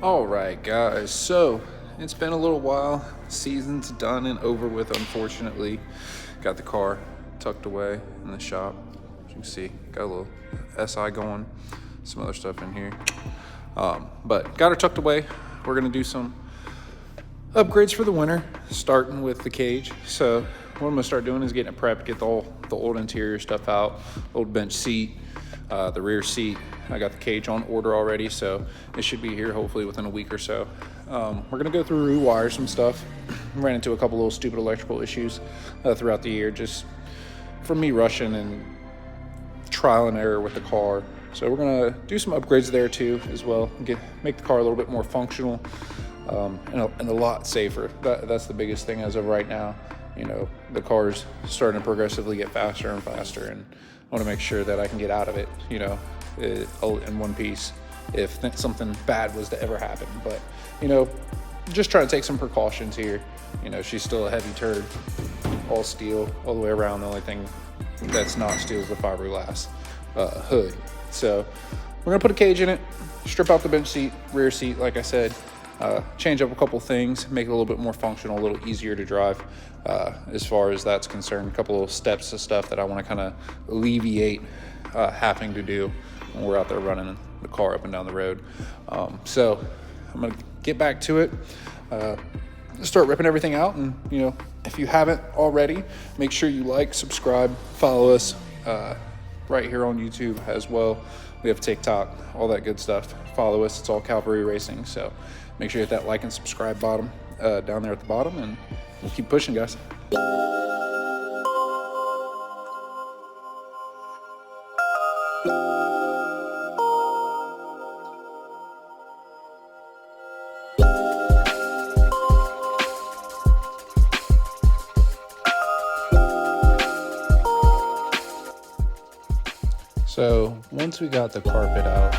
All right, guys. So it's been a little while. Season's done and over with, unfortunately. Got the car tucked away in the shop. As you can see, got a little SI going, some other stuff in here. But got her tucked away. We're gonna do some upgrades for the winter, starting with the cage. So what I'm gonna start doing is getting it prepped, get the old interior stuff out, old bench seat, the rear seat. I got the cage on order already, so it should be here hopefully within a week or so. We're gonna go through, rewire some stuff. Ran into a couple little stupid electrical issues throughout the year, just from me rushing and trial and error with the car. So we're gonna do some upgrades there too as well. Make the car a little bit more functional and a lot safer. That's the biggest thing as of right now. You know, the car's starting to progressively get faster and faster, and I want to make sure that I can get out of it, you know, in one piece if something bad was to ever happen. But, you know, just trying to take some precautions here. You know, she's still a heavy turd, all steel all the way around. The only thing that's not steel is the fiberglass hood. So we're gonna put a cage in it, strip out the bench seat, rear seat, like I said, change up a couple things, make it a little bit more functional, a little easier to drive as far as that's concerned. A couple of steps of stuff that I want to kind of alleviate having to do when we're out there running the car up and down the road. So I'm gonna get back to it, start ripping everything out. And, you know, if you haven't already, make sure you like, subscribe, follow us right here on YouTube as well. We have TikTok, all that good stuff. Follow us. It's all Cavalry Racing. So make sure you hit that like and subscribe button down there at the bottom, and we'll keep pushing, guys. So once we got the carpet out,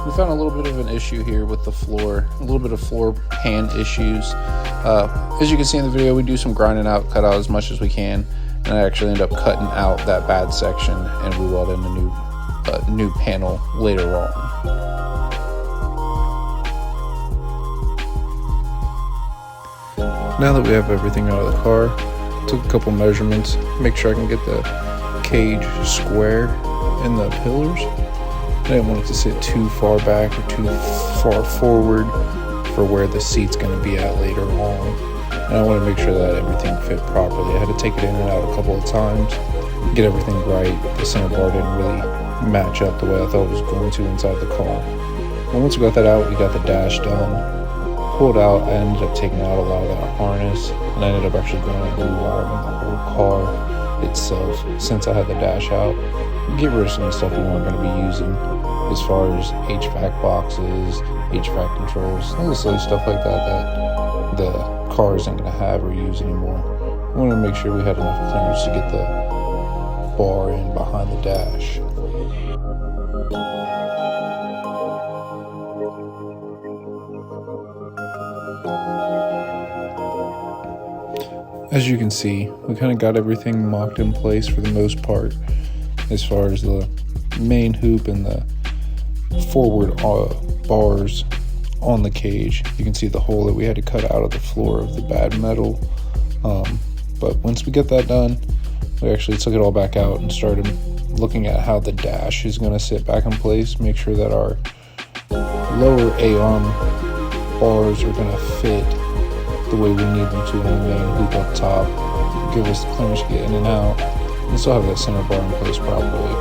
we found a little bit of an issue here with the floor, a little bit of floor pan issues. As you can see in the video, we do some grinding out, cut out as much as we can, and I actually end up cutting out that bad section, and we weld in a new panel later on. Now that we have everything out of the car, took a couple measurements, make sure I can get the cage square in the pillars. I didn't want it to sit too far back or too far forward for where the seat's going to be at later on. And I want to make sure that everything fit properly. I had to take it in and out a couple of times, get everything right. The center bar didn't really match up the way I thought it was going to inside the car. But once we got that out, we got the dash done, pulled out. I ended up taking out a lot of that harness, and I ended up actually going and rewiring the whole car itself since I had the dash out. Get rid of some of the stuff we weren't going to be using as far as HVAC boxes, HVAC controls, all the silly stuff like that the car isn't going to have or use anymore. I wanted to make sure we had enough clearance to get the bar in behind the dash. As you can see, we kind of got everything mocked in place for the most part, as far as the main hoop and the forward bars on the cage. You can see the hole that we had to cut out of the floor of the bad metal. But once we get that done, we actually took it all back out and started looking at how the dash is going to sit back in place, make sure that our lower A-arm bars are going to fit the way we need them to in the main hoop up top, give us the clearance to get in and out, and still have that center bar in place properly.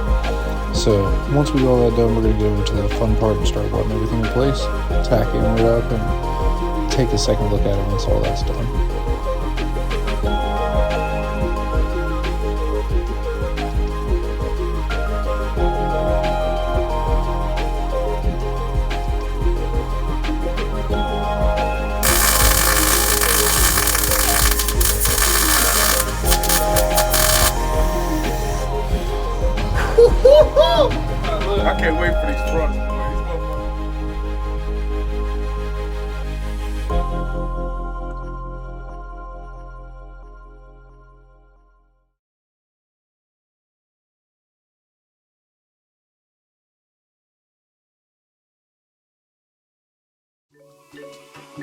So once we get all that done, we're going to get over to the fun part and start welding everything in place, tacking it up, and take a second look at it once all that's done. I can't wait for these trucks. So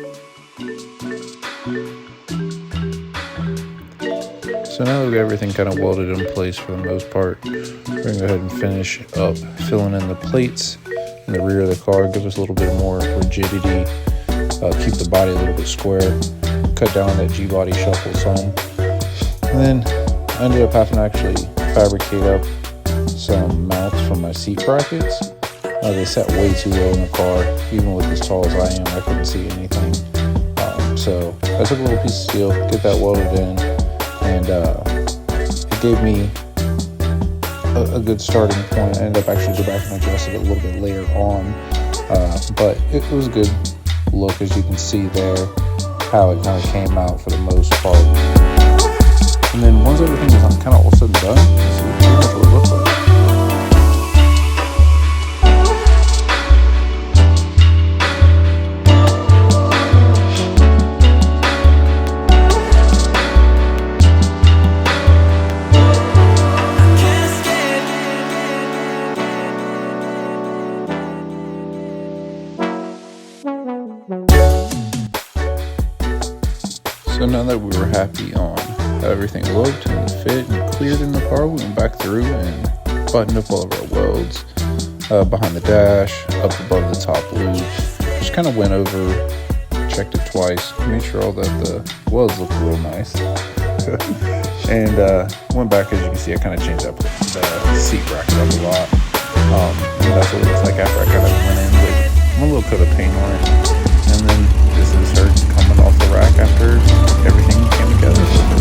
now that we got everything kind of welded in place for the most part, we're going to go ahead and finish up filling in the plates in the rear of the car. Gives us a little bit more rigidity, keep the body a little bit square, cut down that G-body shuffle some. And then I ended up having to actually fabricate up some mounts from my seat brackets. They sat way too low in the car. Even with as tall as I am, I couldn't see anything. So I took a little piece of steel, get that welded in, and it gave me a good starting point. I ended up actually go back and adjusted it a little bit later on, but it was a good look, as you can see there, how it kind of came out for the most part. And then once everything was kind of all said and done, this is pretty much what it looked like. So now that we were happy on how everything looked and fit and cleared in the car, we went back through and buttoned up all of our welds behind the dash, up above the top loop. Just kind of went over, checked it twice, made sure all that the welds looked real nice. And went back, as you can see, I kind of changed up the seat bracket up a lot. And that's what it looks like after I kind of went in with a little coat of paint on it. And then this is her coming off the rack after everything came together.